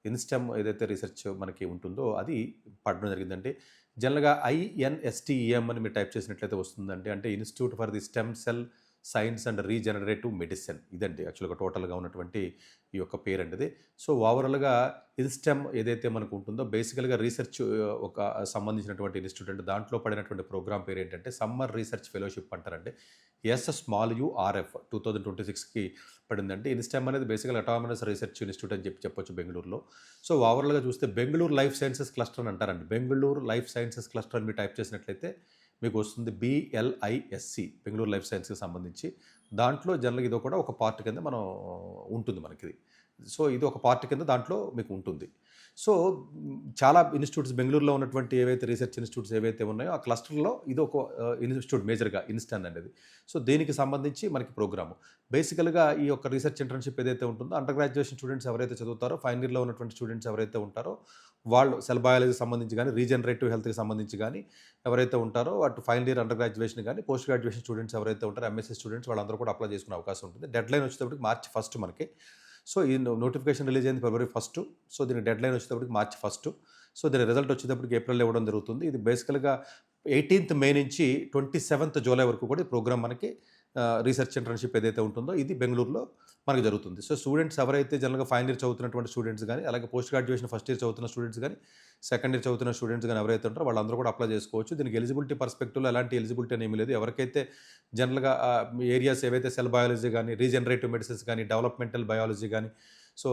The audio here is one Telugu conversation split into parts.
ఇన్స్టెమ్ ఏదైతే రీసెర్చ్ మనకి ఉంటుందో అది పడడం జరిగిందంటే జనరల్గా INSTEM అని మీరు టైప్ చేసినట్లయితే వస్తుందండి. అంటే institute for the stem cell science and regenerative medicine ఇదండి యాక్చువల్గా టోటల్గా ఉన్నటువంటి ఈ యొక్క పేరండి ఇది. సో ఓవరాల్గా ఇన్స్టెమ్ ఏదైతే మనకు ఉంటుందో బేసికల్గా రీసెర్చ్ ఒక సంబంధించినటువంటి ఇన్స్టిట్యూట్ అంటే దాంట్లో పడినటువంటి ప్రోగ్రామ్ పేరు ఏంటంటే సమ్మర్ రీసెర్చ్ ఫెలోషిప్ అంటారండి. SSURF 2026కి పడిందండి. ఇన్స్టెమ్ అనేది బేసికల్ అటానమస్ రీసెర్చ్ ఇన్స్టిట్యూట్ అని చెప్పొచ్చు బెంగళూరులో. సో ఓవరాల్గా చూస్తే బెంగళూరు లైఫ్ సైన్సెస్ క్లస్టర్ అని అంటారండి. బెంగళూరు లైఫ్ సైన్సెస్ క్లస్టర్ అని మీరు టైప్ చేసినట్లయితే మీకు వస్తుంది BLISC బెంగళూరు లైఫ్ సైన్స్కి సంబంధించి. దాంట్లో జనరల్గా ఇది కూడా ఒక పార్ట్ కింద మనం ఉంటుంది మనకి. సో ఇది ఒక పార్ట్ కింద దాంట్లో మీకు ఉంటుంది. సో చాలా ఇన్స్టిట్యూట్స్ బెంగళూరులో ఉన్నటువంటి ఏవైతే రీసెర్చ్ ఇన్స్టిట్యూట్స్ ఏవైతే ఉన్నాయో ఆ క్లస్టర్లో ఇది ఒక ఇన్స్టిట్యూట్ మేజర్గా ఇన్స్టెమ్ అనేది. సో దీనికి సంబంధించి మనకి ప్రోగ్రాము బేసికల్గా ఈ యొక్క రీసెర్చ్ ఇంటర్న్షిప్ ఏదైతే ఉంటుందో అండర్ గ్రాడ్యుయేషన్ స్టూడెంట్స్ ఎవరైతే చదువుతారో ఫైనల్ ఇయర్లో ఉన్నటువంటి స్టూడెంట్స్ ఎవరైతే ఉంటారో వాళ్ళు సెల్ బయాలజీకి సంబంధించి కానీ రీజనరేటివ్ హెల్త్కి సంబంధించి కానీ ఎవరైతే ఉంటారో అటు ఫైనల్ ఇయర్ అండర్ గ్రాడ్యుయేషన్ కానీ పోస్ట్ గ్రాడ్యుయేషన్ స్టూడెంట్స్ ఎవరైతే ఉంటారో MSc స్టూడెంట్స్ వాళ్ళందరూ కూడా అప్లై చేసుకునే అవకాశం ఉంటుంది. డెడ్లైన్ వచ్చేటప్పటికి March 1 మనకి. సో ఈ నోటిఫికేషన్ రిలీజ్ అయింది February 1. సో దీని డెడ్లైన్ వచ్చేటప్పటికి March 1. సో దీని రిజల్ట్ వచ్చేటప్పటికి ఏప్రిల్లో ఇవ్వడం జరుగుతుంది. ఇది బేసికల్గా 18th May నుంచి 27th July వరకు కూడా ఈ ప్రోగ్రామ్ మనకి రీసెర్చ్ ఇంటర్న్షిప్ ఏదైతే ఉంటుందో ఇది బెంగళూరులో మనకి జరుగుతుంది. సో స్టూడెంట్స్ ఎవరైతే జనరల్గా ఫైనల్ ఇయర్ చదువుతున్నటువంటి స్టూడెంట్స్ కానీ అలాగే పోస్ట్ గ్రాడ్యుయేషన్ ఫస్ట్ ఇయర్ చదువుతున్న స్టూడెంట్స్ కానీ సెకండ్ ఇయర్ చదువుతున్న స్టూడెంట్స్ కానీ ఎవరైతే ఉంటారో వాళ్ళందరూ కూడా అప్లై చేసుకోవచ్చు. దీనికి ఎలిజిబిలిటీ పర్స్పెక్టివ్లో ఎలాంటి ఎలిజిబిలిటీ అని ఏమీ లేదు. ఎవరికైతే జనరల్గా ఏరియాస్ ఏవైతే సెల్ బయాలజీ కానీ రీజనరేటివ్ మెడిసిన్స్ కానీ డెవలప్మెంటల్ బయాలజీ కానీ సో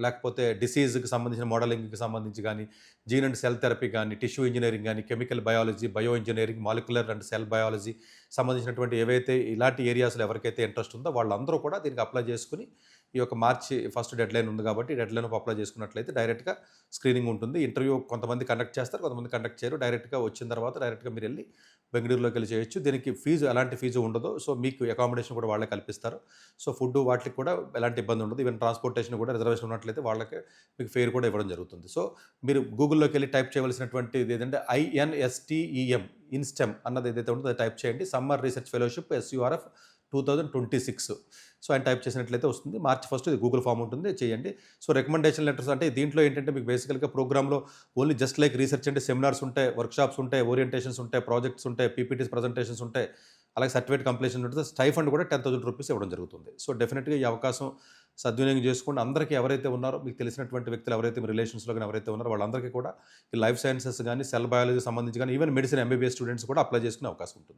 లేకపోతే డిసీజ్కి సంబంధించిన మోడలింగ్కి సంబంధించి కానీ జీన్ అండ్ సెల్ థెరపీ కానీ టిష్యూ ఇంజనీరింగ్ కానీ chemical biology bio engineering molecular and cell biology సంబంధించినటువంటి ఏవైతే ఇలాంటి ఏరియాస్లో ఎవరికైతే ఇంట్రెస్ట్ ఉందో వాళ్ళందరూ కూడా దీనికి అప్లై చేసుకుని ఈ యొక్క March 1 డెడ్లైన్ ఉంది కాబట్టి డెడ్లైన్ అప్లై చేసుకున్నట్లయితే డైరెక్ట్గా స్క్రీనింగ్ ఉంటుంది. ఇంటర్వ్యూ కొంతమంది కండక్ట్ చేస్తారు, కొంతమంది కండక్ట్ చేయరు. డైరెక్ట్గా వచ్చిన తర్వాత డైరెక్ట్గా మీరు వెళ్ళి బెంగళూరులోకి వెళ్ళి చేయొచ్చు. దీనికి ఫీజు ఎలాంటి ఫీజు ఉండదు. సో మీకు అకామిడేషన్ కూడా వాళ్ళే కల్పిస్తారు. సో ఫుడ్ వాటికి కూడా ఎలాంటి ఇబ్బంది ఉండదు. ఈవెన్ ట్రాన్స్పోర్టేషన్ కూడా రిజర్వేషన్ ఉన్నట్లయితే వాళ్ళకి మీకు ఫేర్ కూడా ఇవ్వడం జరుగుతుంది. సో మీరు గూగుల్లోకి వెళ్ళి టైప్ చేయవలసినటువంటిది ఏదంటే INSTEM ఇన్స్టెమ్ అన్నది ఏదైతే ఉంటుందో అది టైప్ చేయండి. Summer research fellowship SURF 2026. So ఆయన టైప్ చేసినట్లయితే వస్తుంది. March 1 ఇది గూగుల్ ఫామ్ ఉంటుంది, చేయండి. సో రికమెండేషన్ లెటర్స్ అంటే దీంట్లో ఏంటంటే మీకు బేసికల్గా ప్రోగ్రామ్లో ఓన్లీ జస్ట్ లైక్ రీసెర్చ్ అంటే సెమినార్స్ ఉంటాయి, వర్క్షాప్స్ ఉంటాయి, ఓరియంటేషన్స్ ఉంటాయి, ప్రాజెక్ట్స్ ఉంటాయి, PPTs ప్రజెంటేషన్స్ ఉంటాయి, అలాగే సర్టిఫికేట్ కంప్లీషన్ ఉంటుంది. స్టైఫండ్ కూడా 10,000 రూపీస్ ఇవ్వడం జరుగుతుంది. సో డెఫినెట్గా ఈ అవకాశం సద్వినియోగం చేసుకోండి. అందరికీ ఎవరైతే ఉన్నారో మీకు తెలిసినటువంటి వ్యక్తులు ఎవరైతే మీ రిలేషన్స్లో కానీ ఎవరైతే ఉన్నారో వాళ్ళందరికీ కూడా ఈ లైఫ్ సైన్సెస్ కానీ సెల్ బయాలజీ సంబంధించి కానీ ఈవెన్ మెడిసిన్ MBBS స్టూడెంట్స్ కూడా అప్లై చేసుకునే అవకాశం ఉంటుంది.